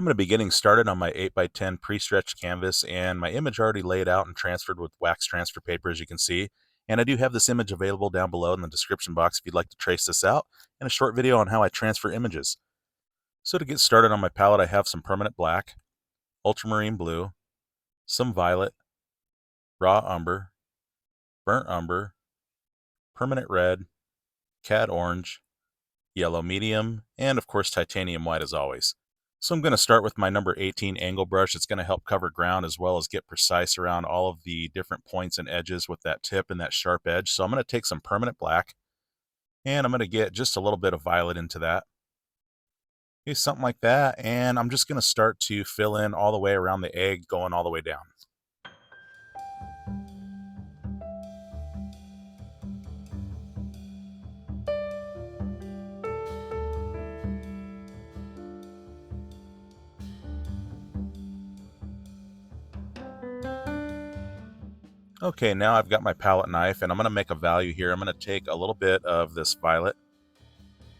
going to be getting started on my 8x10 pre-stretched canvas, and my image already laid out and transferred with wax transfer paper, as you can see. And I do have this image available down below in the description box if you'd like to trace this out, and a short video on how I transfer images. So to get started on my palette, I have some permanent black, ultramarine blue, some violet, raw umber, burnt umber, permanent red, cad orange, yellow medium, and of course titanium white as always. So I'm going to start with my number 18 angle brush. It's going to help cover ground as well as get precise around all of the different points and edges with that tip and that sharp edge. So I'm going to take some permanent black and I'm going to get just a little bit of violet into that. Okay, something like that. And I'm just going to start to fill in all the way around the egg, going all the way down. Okay, now I've got my palette knife and I'm going to make a value here. I'm going to take a little bit of this violet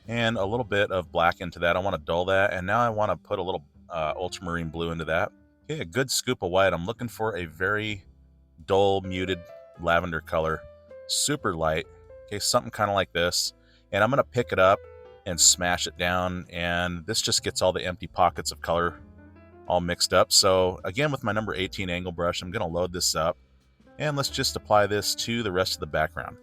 and a little bit of black into that. I want to dull that, and now I want to put a little ultramarine blue into that. Okay, a good scoop of white. I'm looking for a very dull, muted lavender color, super light. Okay, something kind of like this. And I'm going to pick it up and smash it down, and this just gets all the empty pockets of color all mixed up. So again, with my number 18 angle brush, I'm going to load this up, and let's just apply this to the rest of the background.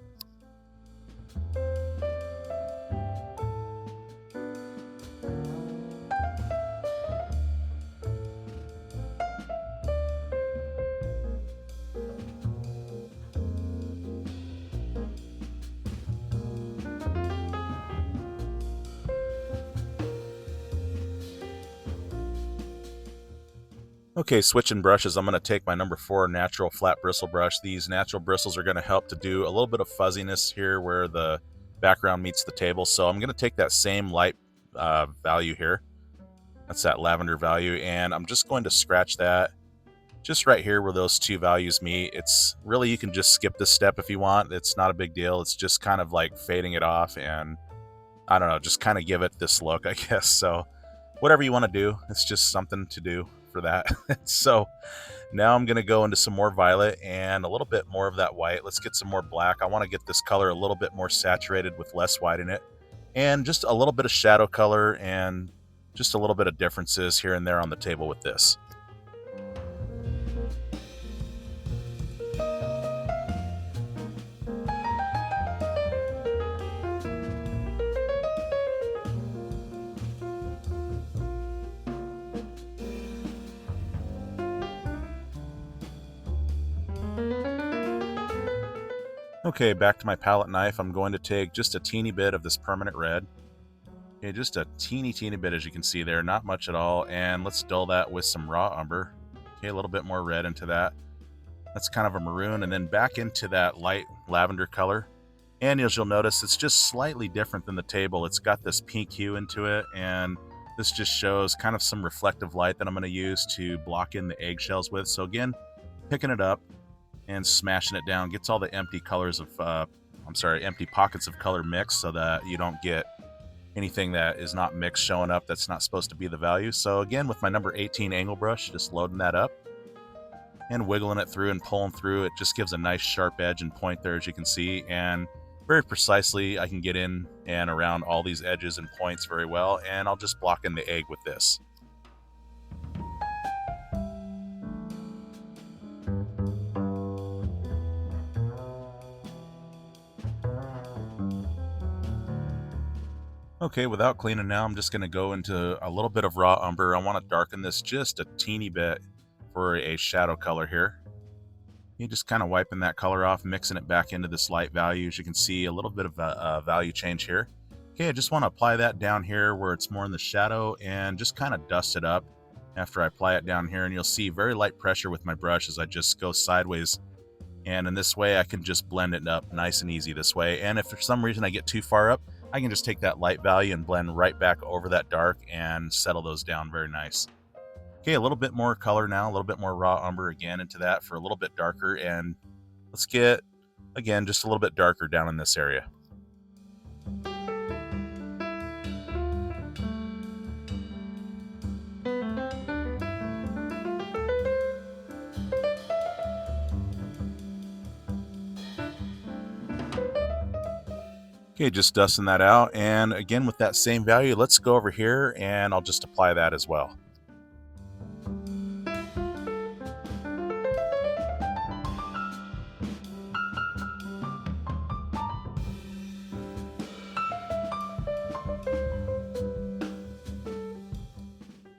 Okay, switching brushes, I'm going to take my number 4 natural flat bristle brush. These natural bristles are going to help to do a little bit of fuzziness here where the background meets the table. So I'm going to take that same light value here. That's that lavender value. And I'm just going to scratch that just right here where those two values meet. It's really, you can just skip this step if you want. It's not a big deal. It's just kind of like fading it off and I don't know, just kind of give it this look, I guess. So whatever you want to do, it's just something to do for that. So now I'm going to go into some more violet and a little bit more of that white. Let's get some more black. I want to get this color a little bit more saturated with less white in it, and just a little bit of shadow color and just a little bit of differences here and there on the table with this. Okay, back to my palette knife. I'm going to take just a teeny bit of this permanent red. Okay, just a teeny bit, as you can see there, not much at all. And let's dull that with some raw umber. Okay, a little bit more red into that. That's kind of a maroon, and then back into that light lavender color. And as you'll notice, it's just slightly different than the table. It's got this pink hue into it, and this just shows kind of some reflective light that I'm going to use to block in the eggshells with. So again, picking it up and smashing it down gets all the empty colors of, empty pockets of color mixed so that you don't get anything that is not mixed showing up that's not supposed to be the value. So again, with my number 18 angle brush, just loading that up and wiggling it through and pulling through, it just gives a nice sharp edge and point there, as you can see, and very precisely I can get in and around all these edges and points very well, and I'll just block in the egg with this. Okay, without cleaning now, I'm just going to go into a little bit of raw umber. I want to darken this just a teeny bit for a shadow color here. You just kind of wiping that color off, mixing it back into this light value. As you can see, a little bit of a value change here. Okay, I just want to apply that down here where it's more in the shadow and just kind of dust it up after I apply it down here. And you'll see very light pressure with my brush as I just go sideways. And in this way, I can just blend it up nice and easy this way. And if for some reason I get too far up, I can just take that light value and blend right back over that dark and settle those down very nice. Okay, a little bit more color now, a little bit more raw umber again into that for a little bit darker. And let's get, again, just a little bit darker down in this area. Okay, just dusting that out, and again with that same value, let's go over here and I'll just apply that as well.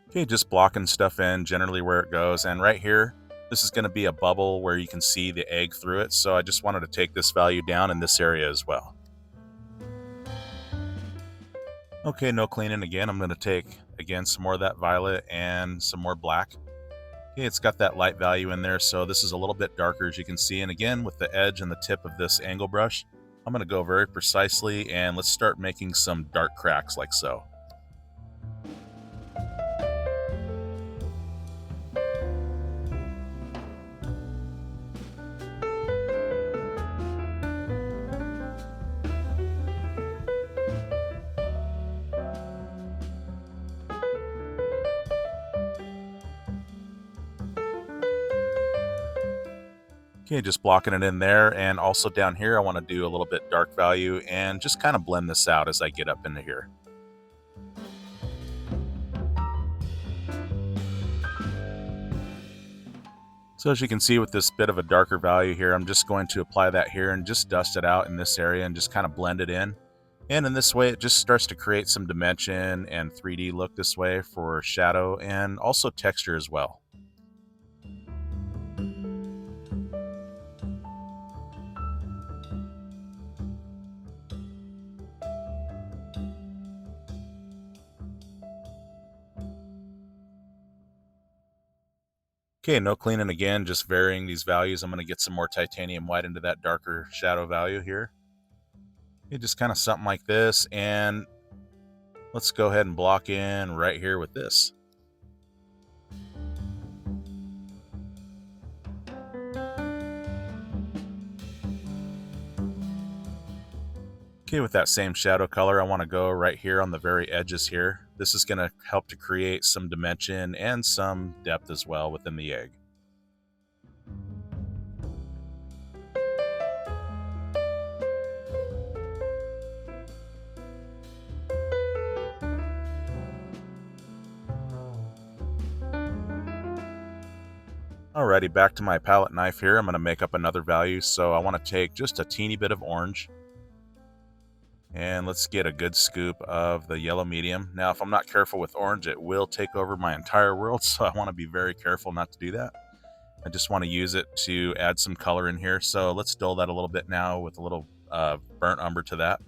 Okay, just blocking stuff in generally where it goes, and right here, this is going to be a bubble where you can see the egg through it, so I just wanted to take this value down in this area as well. Okay, no cleaning again. I'm going to take, again, some more of that violet and some more black. Okay, it's got that light value in there, so this is a little bit darker as you can see, and again, with the edge and the tip of this angle brush, I'm going to go very precisely, and let's start making some dark cracks like so. Okay, just blocking it in there, and also down here I want to do a little bit dark value and just kind of blend this out as I get up into here. So as you can see with this bit of a darker value here, I'm just going to apply that here and just dust it out in this area and just kind of blend it in. And in this way, it just starts to create some dimension and 3D look this way for shadow and also texture as well. Okay, no cleaning again, just varying these values. I'm going to get some more titanium white into that darker shadow value here. Okay, just kind of something like this, and let's go ahead and block in right here with this. Okay, with that same shadow color, I want to go right here on the very edges here. This is going to help to create some dimension and some depth as well within the egg. Alrighty, back to my palette knife here. I'm going to make up another value, so I want to take just a teeny bit of orange. And let's get a good scoop of the yellow medium. Now, if I'm not careful with orange, it will take over my entire world, so I want to be very careful not to do that. I just want to use it to add some color in here. So let's dull that a little bit now with a little burnt umber to that.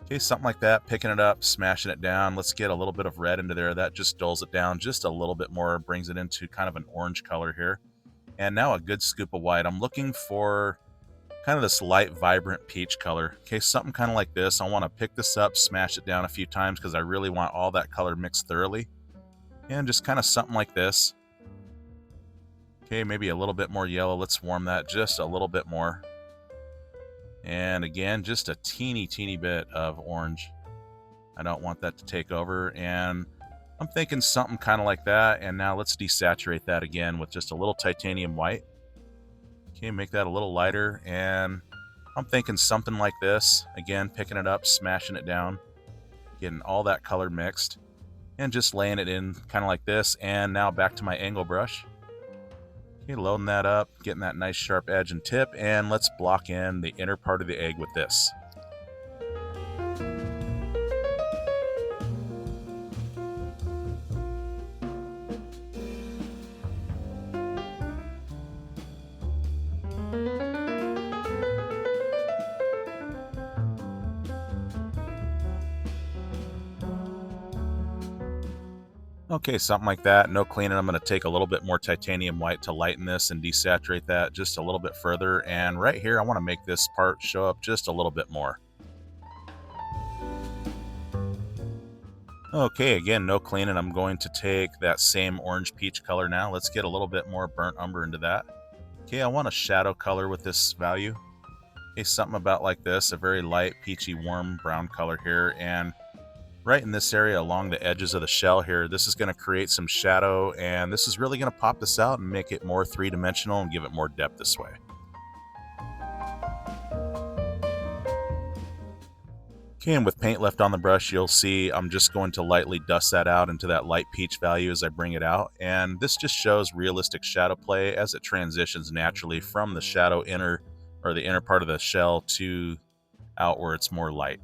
Okay, something like that, picking it up, smashing it down. Let's get a little bit of red into there. That just dulls it down just a little bit more, brings it into kind of an orange color here. And now a good scoop of white. I'm looking for kind of this light, vibrant peach color. Okay, something kind of like this. I want to pick this up, smash it down a few times because I really want all that color mixed thoroughly. And just kind of something like this. Okay, maybe a little bit more yellow. Let's warm that just a little bit more. And again, just a teeny bit of orange. I don't want that to take over. And I'm thinking something kind of like that. And now let's desaturate that again with just a little titanium white. Okay, make that a little lighter, and I'm thinking something like this. Again, picking it up, smashing it down, getting all that color mixed, and just laying it in kind of like this. And now back to my angle brush. Okay, loading that up, getting that nice sharp edge and tip, and let's block in the inner part of the egg with this. Okay, something like that. No cleaning. I'm going to take a little bit more titanium white to lighten this and desaturate that just a little bit further. And right here, I want to make this part show up just a little bit more. Okay, again, no cleaning. I'm going to take that same orange peach color now. Let's get a little bit more burnt umber into that. Okay, I want a shadow color with this value. Okay, something about like this, a very light, peachy, warm brown color here. And right in this area along the edges of the shell here, this is going to create some shadow, and this is really going to pop this out and make it more three-dimensional and give it more depth this way. Okay, and with paint left on the brush, you'll see I'm just going to lightly dust that out into that light peach value as I bring it out. And this just shows realistic shadow play as it transitions naturally from the shadow inner, or the inner part of the shell, to out where it's more light.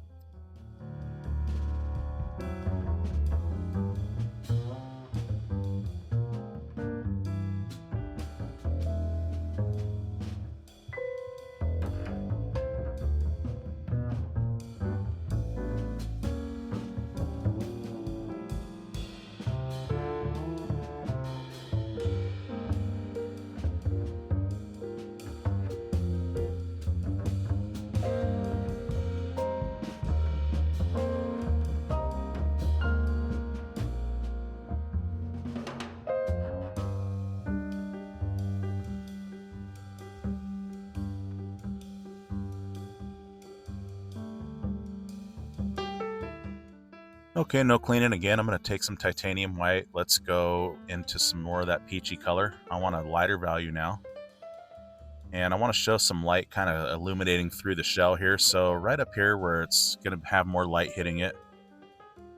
Okay, no cleaning again. I'm going to take some titanium white. Let's go into some more of that peachy color. I want a lighter value now. And I want to show some light kind of illuminating through the shell here. So right up here where it's going to have more light hitting it,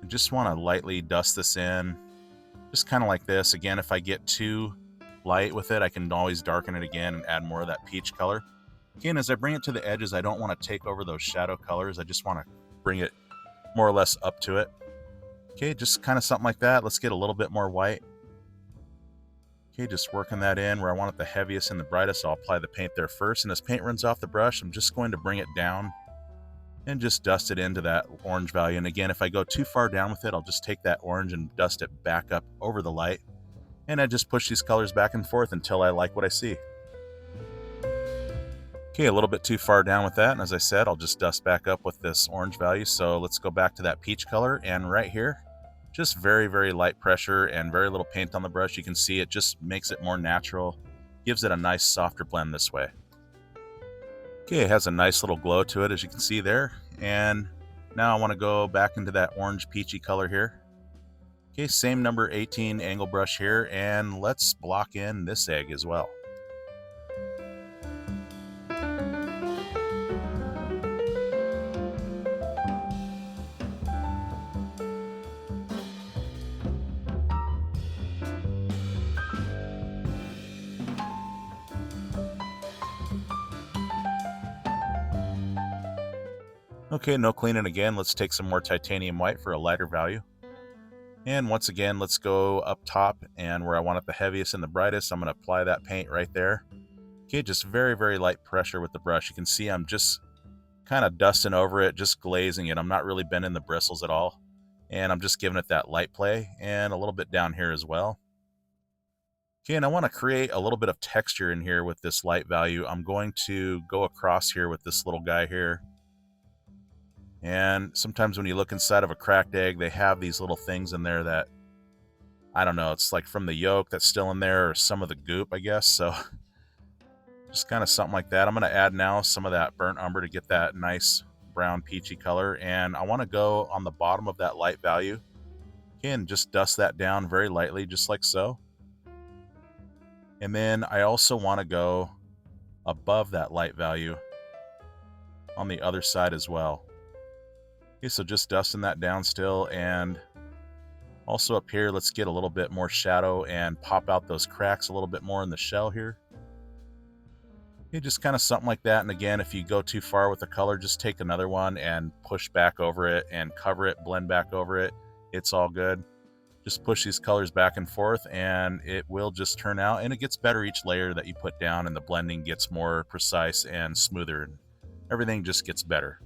I just want to lightly dust this in, just kind of like this. Again, if I get too light with it, I can always darken it again and add more of that peach color. Again, as I bring it to the edges, I don't want to take over those shadow colors. I just want to bring it more or less up to it. Okay, just kind of something like that. Let's get a little bit more white. Okay, just working that in where I want it the heaviest and the brightest. I'll apply the paint there first, and as paint runs off the brush, I'm just going to bring it down and just dust it into that orange value. And again, if I go too far down with it, I'll just take that orange and dust it back up over the light. And I just push these colors back and forth until I like what I see. Okay, a little bit too far down with that, and as I said, I'll just dust back up with this orange value. So let's go back to that peach color, and right here, just very, very light pressure and very little paint on the brush. You can see it just makes it more natural, gives it a nice softer blend this way. Okay, it has a nice little glow to it, as you can see there. And now I want to go back into that orange peachy color here. Okay, same number 18 angle brush here, and let's block in this egg as well. Okay, no cleaning again. Let's take some more titanium white for a lighter value. And once again, let's go up top, and where I want it the heaviest and the brightest, I'm going to apply that paint right there. Okay, just very, very light pressure with the brush. You can see I'm just kind of dusting over it, just glazing it. I'm not really bending the bristles at all. And I'm just giving it that light play, and a little bit down here as well. Okay, and I want to create a little bit of texture in here with this light value. I'm going to go across here with this little guy here. And sometimes when you look inside of a cracked egg, they have these little things in there that, I don't know, it's like from the yolk that's still in there, or some of the goop, I guess. So just kind of something like that. I'm going to add now some of that burnt umber to get that nice brown peachy color. And I want to go on the bottom of that light value. Okay, and just dust that down very lightly, just like so. And then I also want to go above that light value on the other side as well. Okay, so just dusting that down still, and also up here, let's get a little bit more shadow and pop out those cracks a little bit more in the shell here. Okay, just kind of something like that. And again, if you go too far with the color, just take another one and push back over it and cover it, blend back over it. It's all good. Just push these colors back and forth, and it will just turn out, and it gets better each layer that you put down, and the blending gets more precise and smoother. Everything just gets better.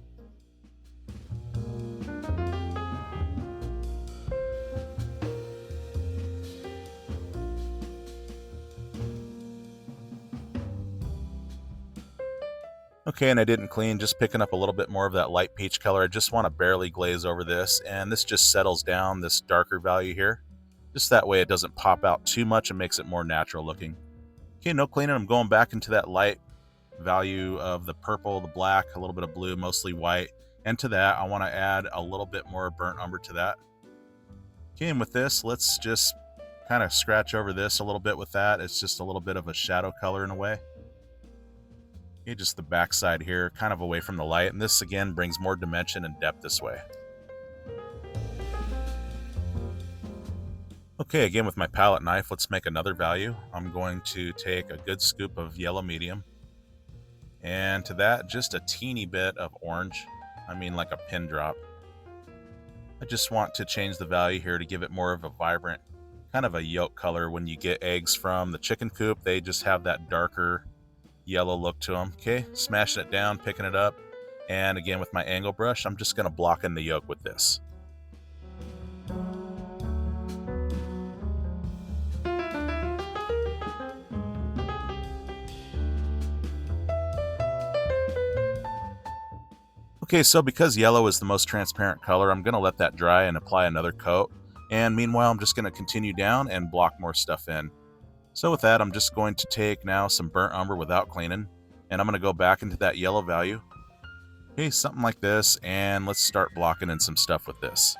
Okay, and I didn't clean, just picking up a little bit more of that light peach color. I just want to barely glaze over this, and this just settles down this darker value here. Just that way it doesn't pop out too much and makes it more natural looking. Okay, no cleaning. I'm going back into that light value of the purple, the black, a little bit of blue, mostly white. And to that, I want to add a little bit more burnt umber to that. Okay, and with this, let's just kind of scratch over this a little bit with that. It's just a little bit of a shadow color in a way. Okay, just the back side here, kind of away from the light, and this again brings more dimension and depth this way. Okay, again with my palette knife, let's make another value. I'm going to take a good scoop of yellow medium, and to that, just a teeny bit of orange. I mean like a pin drop. I just want to change the value here to give it more of a vibrant, kind of a yolk color. When you get eggs from the chicken coop, they just have that darker yellow look to them. Okay, smashing it down, picking it up, and again with my angle brush, I'm just going to block in the yolk with this. Okay, so because yellow is the most transparent color, I'm going to let that dry and apply another coat. And meanwhile, I'm just going to continue down and block more stuff in. So with that, I'm just going to take now some burnt umber without cleaning, and I'm going to go back into that yellow value. Okay, something like this, and let's start blocking in some stuff with this.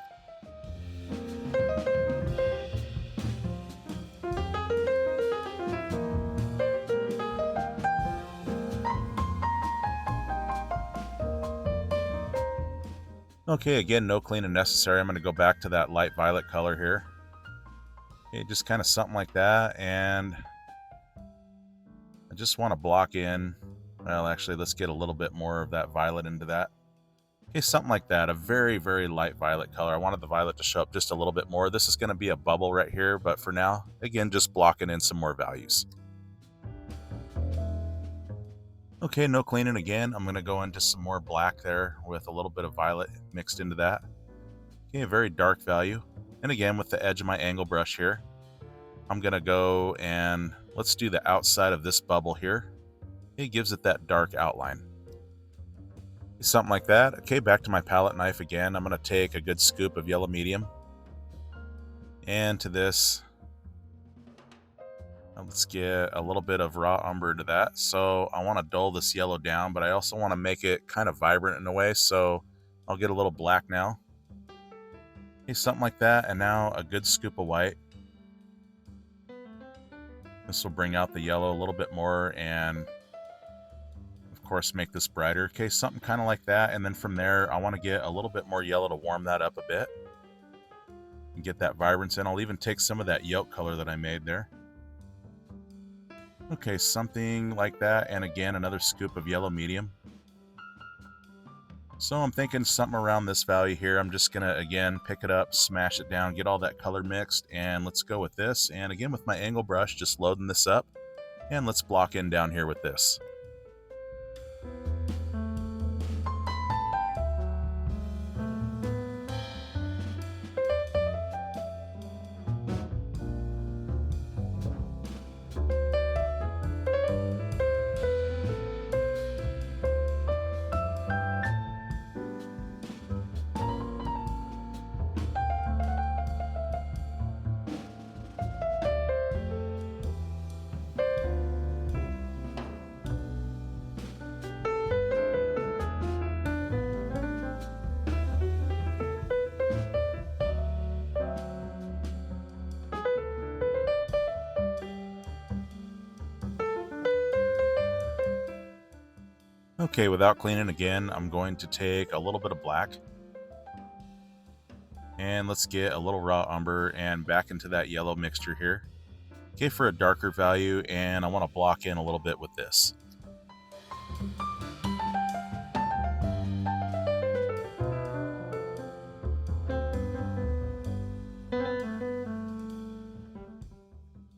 Okay, again, no cleaning necessary. I'm going to go back to that light violet color here. Okay, just kind of something like that, and I just want to block in. Well, actually, let's get a little bit more of that violet into that. Okay, something like that, a very, very light violet color. I wanted the violet to show up just a little bit more. This is going to be a bubble right here, but for now, again, just blocking in some more values. Okay, no cleaning again. I'm going to go into some more black there with a little bit of violet mixed into that. Okay, a very dark value. And again, with the edge of my angle brush here, I'm going to go and let's do the outside of this bubble here. It gives it that dark outline. Something like that. Okay, back to my palette knife again. I'm going to take a good scoop of yellow medium. And to this, let's get a little bit of raw umber into that. So I want to dull this yellow down, but I also want to make it kind of vibrant in a way. So I'll get a little black now. Okay, something like that. And now a good scoop of white. This will bring out the yellow a little bit more and of course make this brighter. Okay, something kind of like that. And then from there, I want to get a little bit more yellow to warm that up a bit and get that vibrance in. I'll even take some of that yolk color that I made there. Okay, something like that, and again, another scoop of yellow medium. So I'm thinking something around this value here. I'm just gonna, again, pick it up, smash it down, get all that color mixed, and let's go with this. And again, with my angle brush, just loading this up, and let's block in down here with this. Okay, without cleaning again, I'm going to take a little bit of black. And let's get a little raw umber and back into that yellow mixture here. Okay, for a darker value, and I want to block in a little bit with this.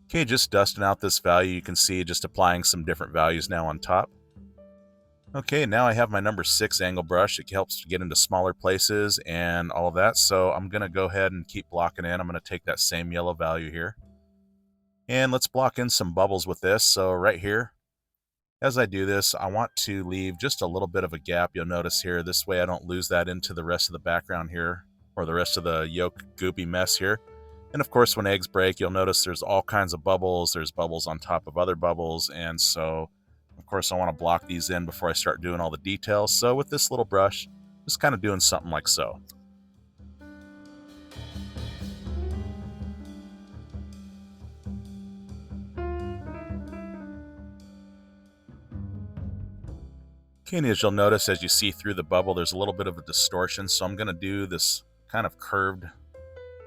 Okay, just dusting out this value. You can see just applying some different values now on top. Okay, now I have my number 6 angle brush. It helps to get into smaller places and all of that. So I'm going to go ahead and keep blocking in. I'm going to take that same yellow value here. And let's block in some bubbles with this. So right here, as I do this, I want to leave just a little bit of a gap. You'll notice here, this way I don't lose that into the rest of the background here, or the rest of the yolk goopy mess here. And of course, when eggs break, you'll notice there's all kinds of bubbles. There's bubbles on top of other bubbles. And so, of course, I want to block these in before I start doing all the details. So with this little brush, just kind of doing something like so. Okay, and as you'll notice, as you see through the bubble, there's a little bit of a distortion, so I'm going to do this kind of curved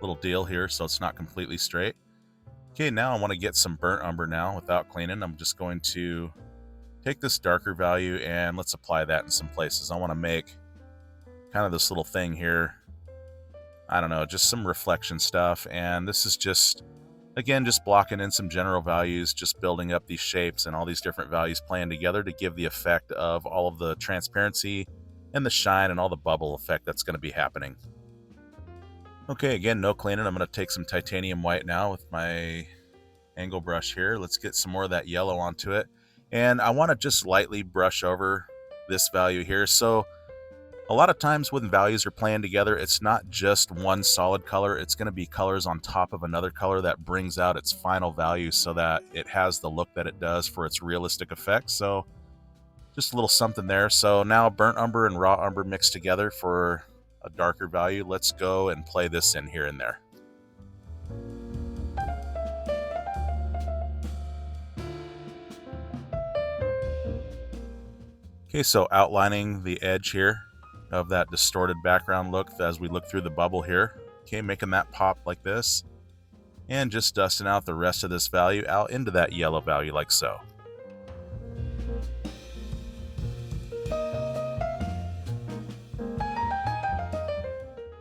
little deal here so it's not completely straight. Okay, now I want to get some burnt umber now without cleaning. I'm just going to take this darker value and let's apply that in some places. I want to make kind of this little thing here. I don't know, just some reflection stuff, and this is just, again, just blocking in some general values, just building up these shapes and all these different values playing together to give the effect of all of the transparency and the shine and all the bubble effect that's going to be happening. Okay, again, no cleaning. I'm going to take some titanium white now with my angle brush here. Let's get some more of that yellow onto it. And I want to just lightly brush over this value here. So a lot of times when values are playing together, it's not just one solid color. It's going to be colors on top of another color that brings out its final value so that it has the look that it does for its realistic effect. So just a little something there. So now burnt umber and raw umber mixed together for a darker value. Let's go and play this in here and there. Okay, so outlining the edge here of that distorted background look as we look through the bubble here. Okay, making that pop like this. And just dusting out the rest of this value out into that yellow value like so.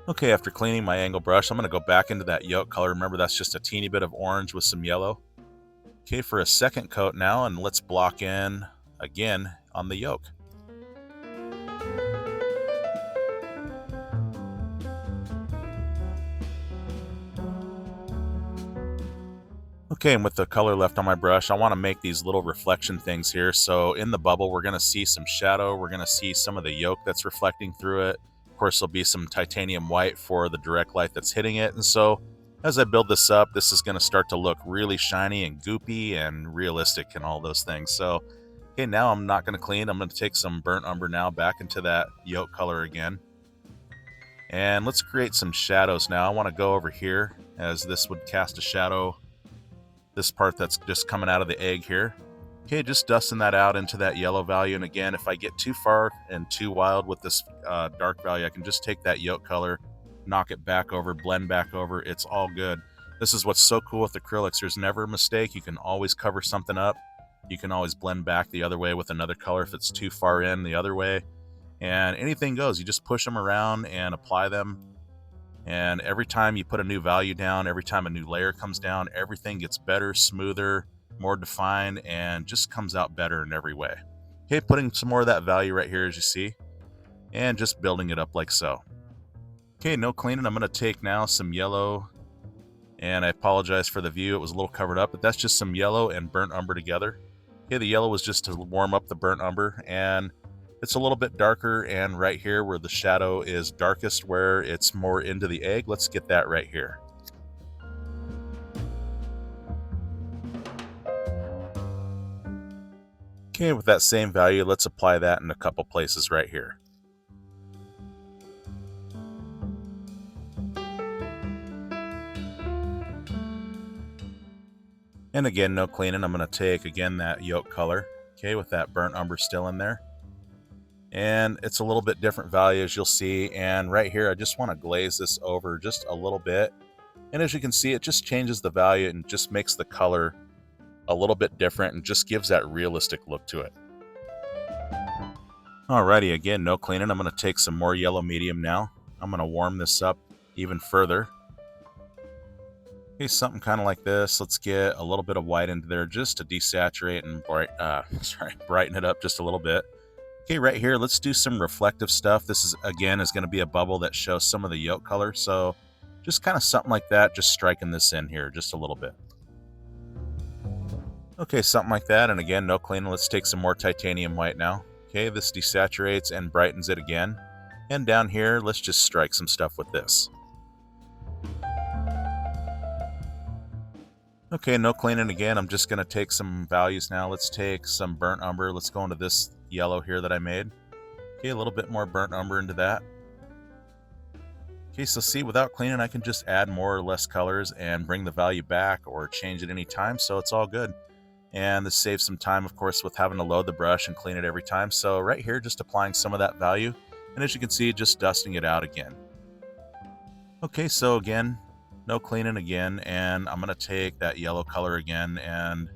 Okay, after cleaning my angle brush, I'm going to go back into that yolk color. Remember, that's just a teeny bit of orange with some yellow. Okay, for a second coat now, and let's block in again on the yolk. Okay, and with the color left on my brush, I want to make these little reflection things here. So in the bubble, we're going to see some shadow. We're going to see some of the yolk that's reflecting through it. Of course, there'll be some titanium white for the direct light that's hitting it. And so as I build this up, this is going to start to look really shiny and goopy and realistic and all those things. So, okay, now I'm not going to clean. I'm going to take some burnt umber now back into that yolk color again. And let's create some shadows now. I want to go over here as this would cast a shadow. This part that's just coming out of the egg here. Okay, just dusting that out into that yellow value. And again, if I get too far and too wild with this dark value, I can just take that yolk color, knock it back over, blend back over. It's all good. This is what's so cool with acrylics. There's never a mistake. You can always cover something up. You can always blend back the other way with another color if it's too far in the other way. And anything goes. You just push them around and apply them. And every time you put a new value down, every time a new layer comes down, everything gets better, smoother, more defined, and just comes out better in every way. Okay, putting some more of that value right here as you see, and just building it up like so. Okay, no cleaning. I'm going to take now some yellow, and I apologize for the view. It was a little covered up, but that's just some yellow and burnt umber together. Okay, the yellow was just to warm up the burnt umber, and it's a little bit darker, and right here where the shadow is darkest, where it's more into the egg, let's get that right here. Okay, with that same value, let's apply that in a couple places right here. And again, no cleaning. I'm going to take, again, that yolk color, okay, with that burnt umber still in there. And it's a little bit different value as you'll see. And right here, I just want to glaze this over just a little bit. And as you can see, it just changes the value and just makes the color a little bit different and just gives that realistic look to it. Alrighty, again, no cleaning. I'm going to take some more yellow medium now. I'm going to warm this up even further. Okay, something kind of like this. Let's get a little bit of white into there just to desaturate and brighten it up just a little bit. Okay, right here, let's do some reflective stuff. This is, again, is going to be a bubble that shows some of the yolk color. So just kind of something like that, just striking this in here just a little bit. Okay, something like that. And again, no cleaning. Let's take some more titanium white now. Okay, this desaturates and brightens it again. And down here, let's just strike some stuff with this. Okay, no cleaning again. I'm just going to take some values now. Let's take some burnt umber. Let's go into this yellow here that I made. Okay, a little bit more burnt umber into that. Okay, so see, without cleaning, I can just add more or less colors and bring the value back or change it any time, so it's all good. And this saves some time, of course, with having to load the brush and clean it every time. So right here, just applying some of that value. And as you can see, just dusting it out again. Okay, so again, no cleaning again. And I'm going to take that yellow color again and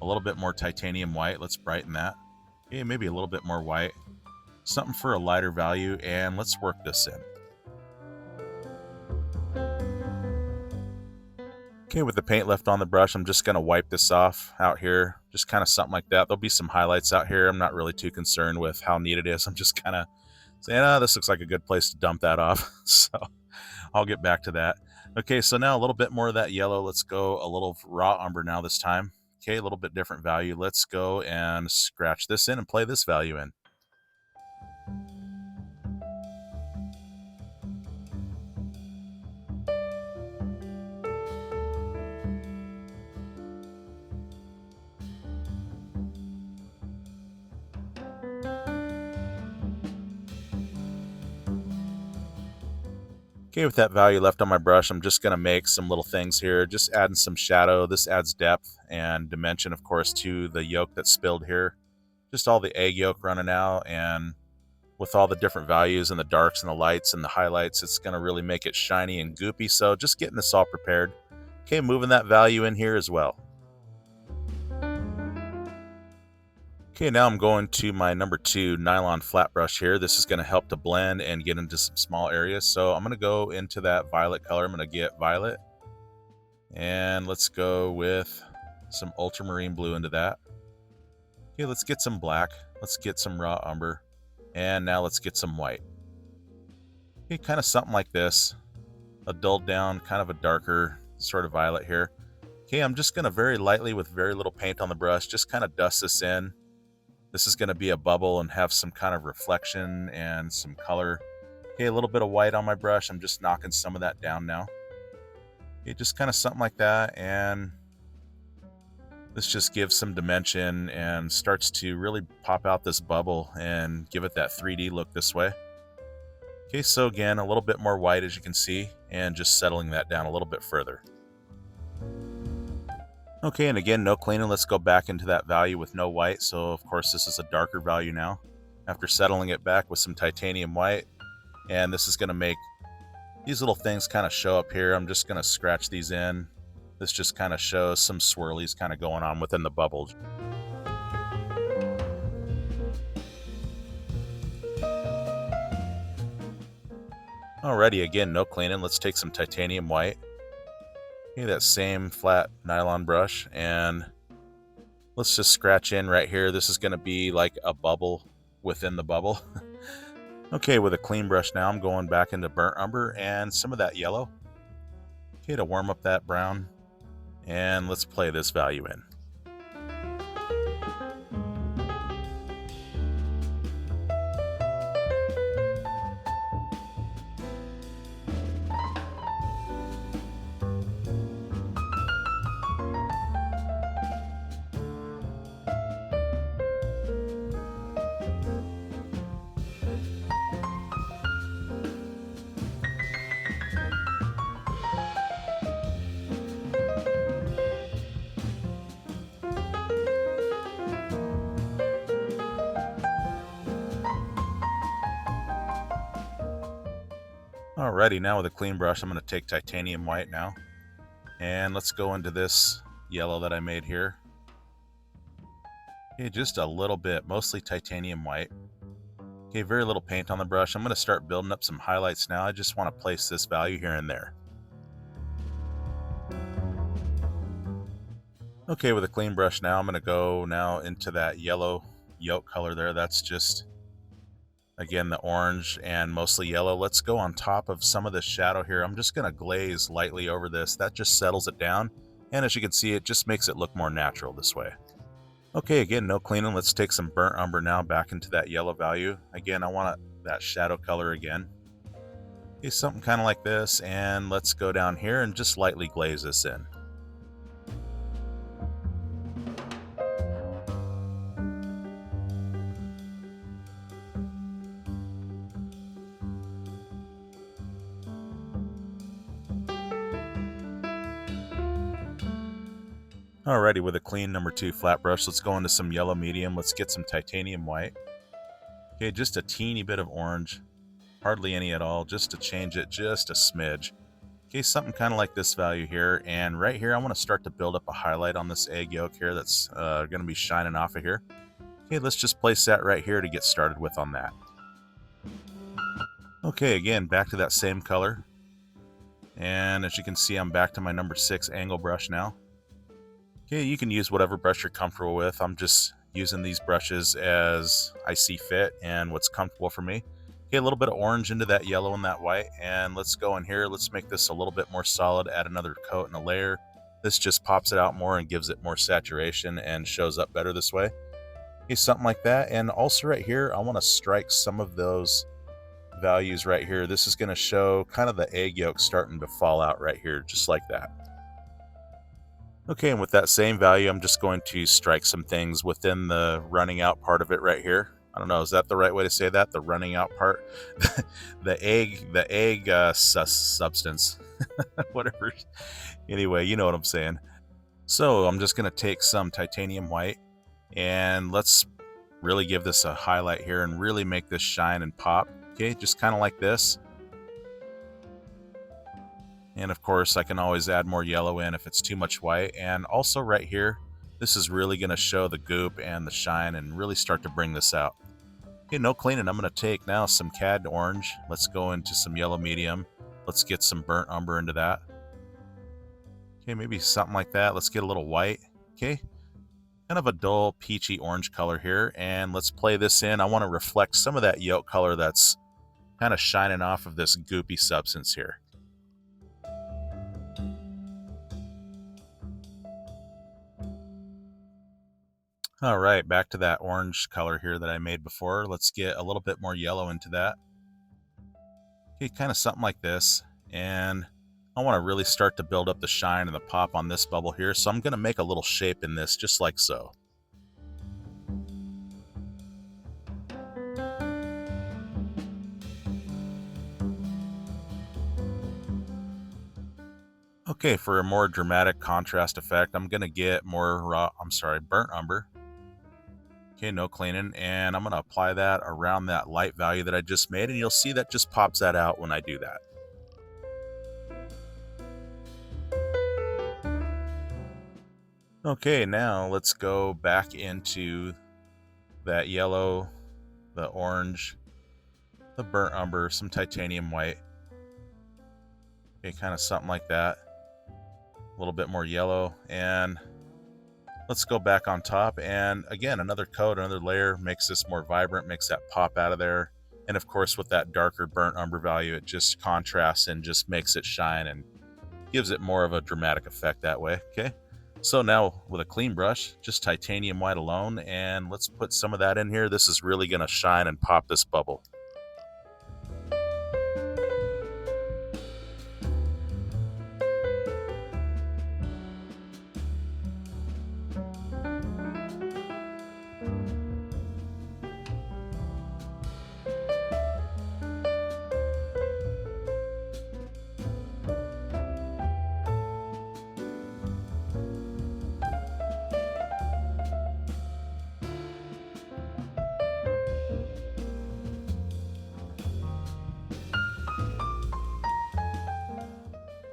a little bit more titanium white. Let's brighten that. Okay, maybe a little bit more white. Something for a lighter value. And let's work this in. Okay, with the paint left on the brush, I'm just going to wipe this off out here. Just kind of something like that. There'll be some highlights out here. I'm not really too concerned with how neat it is. I'm just kind of saying, oh, this looks like a good place to dump that off. So I'll get back to that. Okay, so now a little bit more of that yellow. Let's go a little raw umber now this time. Okay, a little bit different value. Let's go and scratch this in and play this value in. Okay, with that value left on my brush, I'm just going to make some little things here, just adding some shadow. This adds depth and dimension, of course, to the yolk that's spilled here. Just all the egg yolk running out, and with all the different values and the darks and the lights and the highlights, it's going to really make it shiny and goopy. So just getting this all prepared. Okay, moving that value in here as well. Okay, now I'm going to my number 2 nylon flat brush here. This is going to help to blend and get into some small areas. So I'm going to go into that violet color. I'm going to get violet. And let's go with some ultramarine blue into that. Okay, let's get some black. Let's get some raw umber. And now let's get some white. Okay, kind of something like this. A dulled down, kind of a darker sort of violet here. Okay, I'm just going to very lightly, with very little paint on the brush, just kind of dust this in. This is going to be a bubble and have some kind of reflection and some color. Okay, a little bit of white on my brush. I'm just knocking some of that down now. Okay, just kind of something like that. And this just gives some dimension and starts to really pop out this bubble and give it that 3D look this way. Okay, so again, a little bit more white, as you can see, and just settling that down a little bit further. Okay, and again, no cleaning. Let's go back into that value with no white. So, of course, this is a darker value now. After settling it back with some titanium white. And this is going to make these little things kind of show up here. I'm just going to scratch these in. This just kind of shows some swirlies kind of going on within the bubbles. Alrighty, again, no cleaning. Let's take some titanium white. Okay, that same flat nylon brush, and let's just scratch in right here. This is going to be like a bubble within the bubble. Okay, with a clean brush now, I'm going back into burnt umber and some of that yellow. Okay, to warm up that brown. And let's play this value in. Alrighty, now with a clean brush, I'm going to take titanium white now. And let's go into this yellow that I made here. Okay, just a little bit, mostly titanium white. Okay, very little paint on the brush. I'm going to start building up some highlights now. I just want to place this value here and there. Okay, with a clean brush now, I'm going to go now into that yellow yolk color there. That's just, again, the orange and mostly yellow. Let's go on top of some of this shadow here. I'm just going to glaze lightly over this. That just settles it down. And as you can see, it just makes it look more natural this way. Okay, again, no cleaning. Let's take some burnt umber now back into that yellow value. Again, I want that shadow color again. Okay, something kind of like this. And let's go down here and just lightly glaze this in. Alrighty, with a clean number 2 flat brush, let's go into some yellow medium. Let's get some titanium white. Okay, just a teeny bit of orange, hardly any at all, just to change it just a smidge. Okay, something kind of like this value here, and right here I want to start to build up a highlight on this egg yolk here that's going to be shining off of here. Okay, let's just place that right here to get started with on that. Okay, again, back to that same color. And as you can see, I'm back to my number 6 angle brush now. Okay, you can use whatever brush you're comfortable with. I'm just using these brushes as I see fit and what's comfortable for me. Okay, a little bit of orange into that yellow and that white, and let's go in here. Let's make this a little bit more solid, add another coat and a layer. This just pops it out more and gives it more saturation and shows up better this way. Okay, something like that. And also right here, I want to strike some of those values right here. This is going to show kind of the egg yolk starting to fall out right here, just like that. Okay, and with that same value, I'm just going to strike some things within the running out part of it right here. I don't know, is that the right way to say that? The running out part? the egg substance, whatever. Anyway, you know what I'm saying. So I'm just going to take some titanium white and let's really give this a highlight here and really make this shine and pop. Okay, just kind of like this. And of course, I can always add more yellow in if it's too much white. And also right here, this is really going to show the goop and the shine and really start to bring this out. Okay, no cleaning. I'm going to take now some Cad Orange. Let's go into some yellow medium. Let's get some burnt umber into that. Okay, maybe something like that. Let's get a little white. Okay, kind of a dull peachy orange color here. And let's play this in. I want to reflect some of that yolk color that's kind of shining off of this goopy substance here. All right, back to that orange color here that I made before. Let's get a little bit more yellow into that. Okay, kind of something like this. And I want to really start to build up the shine and the pop on this bubble here. So I'm going to make a little shape in this, just like so. Okay, for a more dramatic contrast effect, I'm going to get more burnt umber. Okay, no cleaning, and I'm going to apply that around that light value that I just made, and you'll see that just pops that out when I do that. Okay, now let's go back into that yellow, the orange, the burnt umber, some titanium white. Okay, kind of something like that. A little bit more yellow, and let's go back on top, and again, another coat, another layer makes this more vibrant, makes that pop out of there. And of course, with that darker burnt umber value, it just contrasts and just makes it shine and gives it more of a dramatic effect that way. Okay, so now with a clean brush, just titanium white alone, and let's put some of that in here. This is really going to shine and pop this bubble.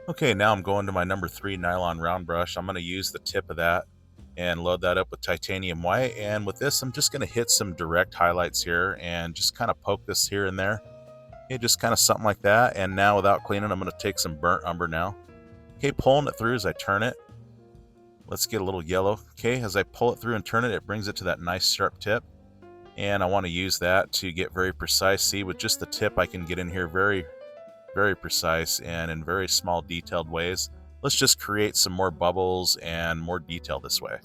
Okay, now I'm going to my number 3 nylon round brush. I'm going to use the tip of that and load that up with titanium white. And with this, I'm just going to hit some direct highlights here and just kind of poke this here and there. Okay, just kind of something like that. And now without cleaning, I'm going to take some burnt umber now. Okay, pulling it through as I turn it. Let's get a little yellow. Okay, as I pull it through and turn it, it brings it to that nice sharp tip. And I want to use that to get very precise. See, with just the tip, I can get in here very precise and in very small detailed ways. Let's just create some more bubbles and more detail this way.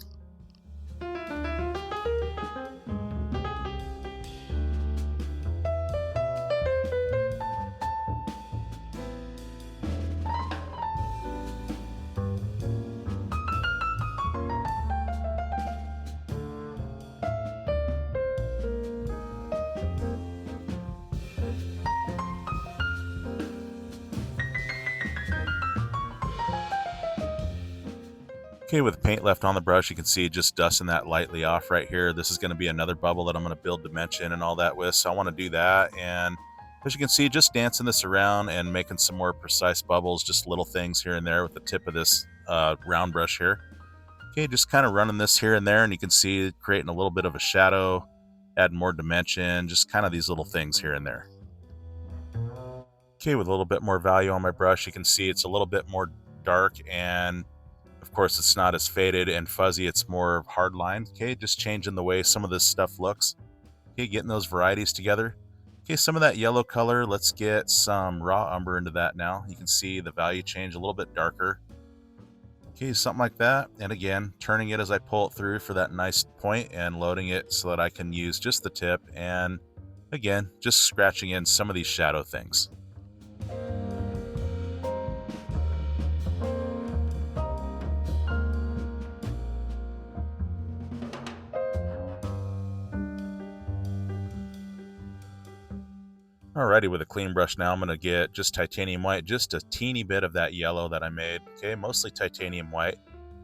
Okay, with paint left on the brush, you can see just dusting that lightly off right here. This is going to be another bubble that I'm going to build dimension and all that with, so I want to do that. And as you can see, just dancing this around and making some more precise bubbles, just little things here and there with the tip of this round brush here. Okay, just kind of running this here and there, and you can see creating a little bit of a shadow, adding more dimension, just kind of these little things here and there. Okay, with a little bit more value on my brush, you can see it's a little bit more dark, and of course it's not as faded and fuzzy, it's more hard lined. Okay, just changing the way some of this stuff looks. Okay, getting those varieties together. Okay, some of that yellow color, let's get some raw umber into that now. You can see the value change a little bit darker. Okay, something like that. And again, turning it as I pull it through for that nice point and loading it so that I can use just the tip. And again, just scratching in some of these shadow things. Alrighty, with a clean brush now, I'm going to get just titanium white, just a teeny bit of that yellow that I made. Okay, mostly titanium white.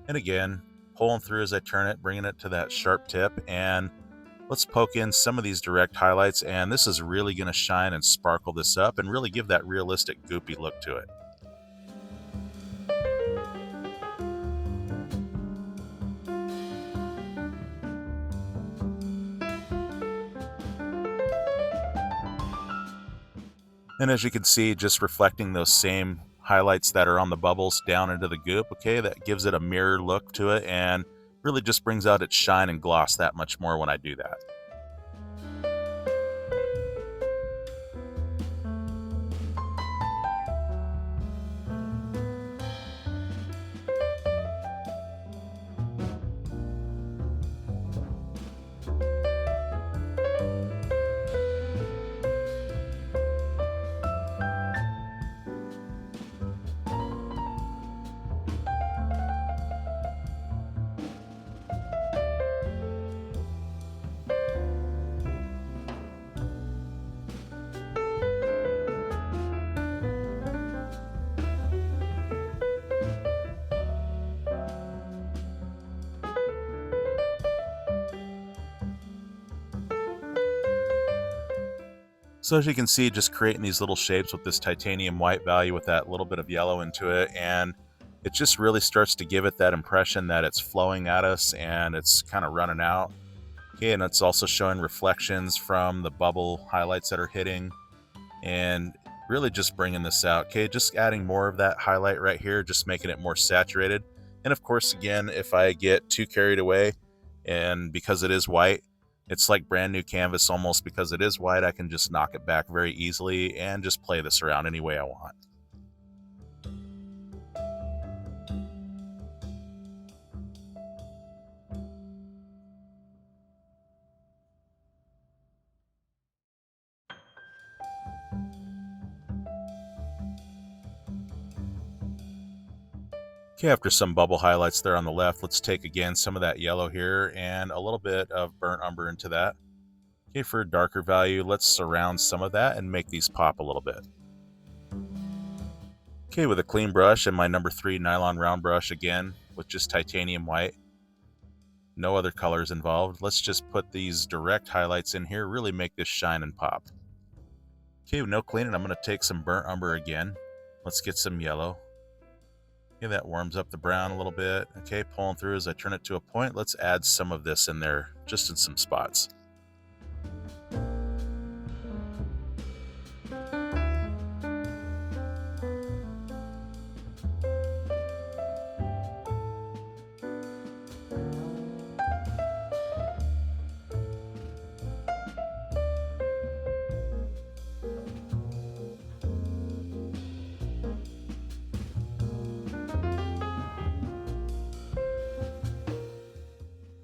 And again, pulling through as I turn it, bringing it to that sharp tip. And let's poke in some of these direct highlights. And this is really going to shine and sparkle this up and really give that realistic goopy look to it. And as you can see, just reflecting those same highlights that are on the bubbles down into the goop, okay, that gives it a mirror look to it and really just brings out its shine and gloss that much more when I do that. So as you can see, just creating these little shapes with this titanium white value with that little bit of yellow into it, and it just really starts to give it that impression that it's flowing at us and it's kind of running out. Okay, and it's also showing reflections from the bubble highlights that are hitting and really just bringing this out. Okay, just adding more of that highlight right here, just making it more saturated. And of course, again, if I get too carried away, and because it is white, it's like brand new canvas almost. Because it is white, I can just knock it back very easily and just play this around any way I want. Okay, after some bubble highlights there on the left, let's take again some of that yellow here and a little bit of burnt umber into that. Okay, for a darker value, let's surround some of that and make these pop a little bit. Okay, with a clean brush and my number 3 nylon round brush again with just titanium white. No other colors involved. Let's just put these direct highlights in here, really make this shine and pop. Okay, with no cleaning, I'm going to take some burnt umber again. Let's get some yellow. Okay, that warms up the brown a little bit. Okay, pulling through as I turn it to a point. Let's add some of this in there, just in some spots.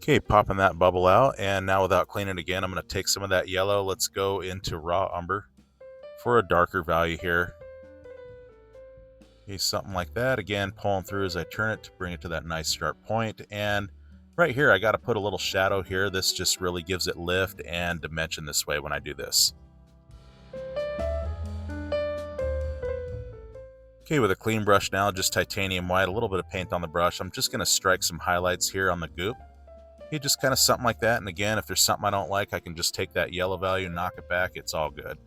Okay, popping that bubble out, and now without cleaning again, I'm going to take some of that yellow. Let's go into raw umber for a darker value here. Okay, something like that. Again, pulling through as I turn it to bring it to that nice sharp point. And right here, I got to put a little shadow here. This just really gives it lift and dimension this way when I do this. Okay, with a clean brush now, just titanium white, a little bit of paint on the brush. I'm just going to strike some highlights here on the goop. Okay, just kind of something like that. And again, if there's something I don't like, I can just take that yellow value, knock it back. It's all good.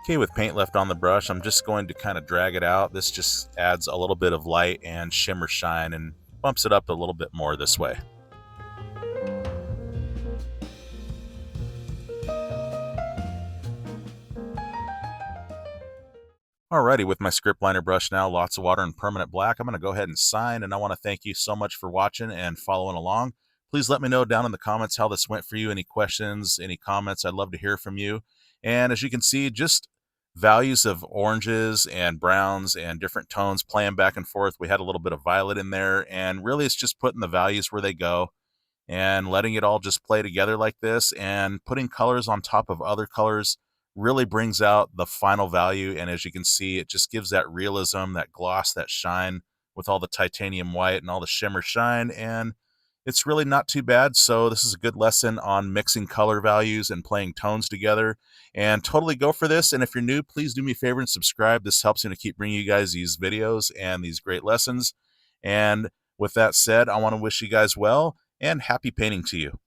Okay, with paint left on the brush, I'm just going to kind of drag it out. This just adds a little bit of light and shimmer shine and bumps it up a little bit more this way. Alrighty, with my script liner brush now, lots of water and permanent black, I'm going to go ahead and sign, and I want to thank you so much for watching and following along. Please let me know down in the comments how this went for you, any questions, any comments. I'd love to hear from you. And as you can see, just values of oranges and browns and different tones playing back and forth. We had a little bit of violet in there, and really it's just putting the values where they go and letting it all just play together like this, and putting colors on top of other colors really brings out the final value. And as you can see, it just gives that realism, that gloss, that shine with all the titanium white and all the shimmer shine, and it's really not too bad. So this is a good lesson on mixing color values and playing tones together, and totally go for this. And if you're new, please do me a favor and subscribe. This helps me to keep bringing you guys these videos and these great lessons. And with that said, I want to wish you guys well and happy painting to you.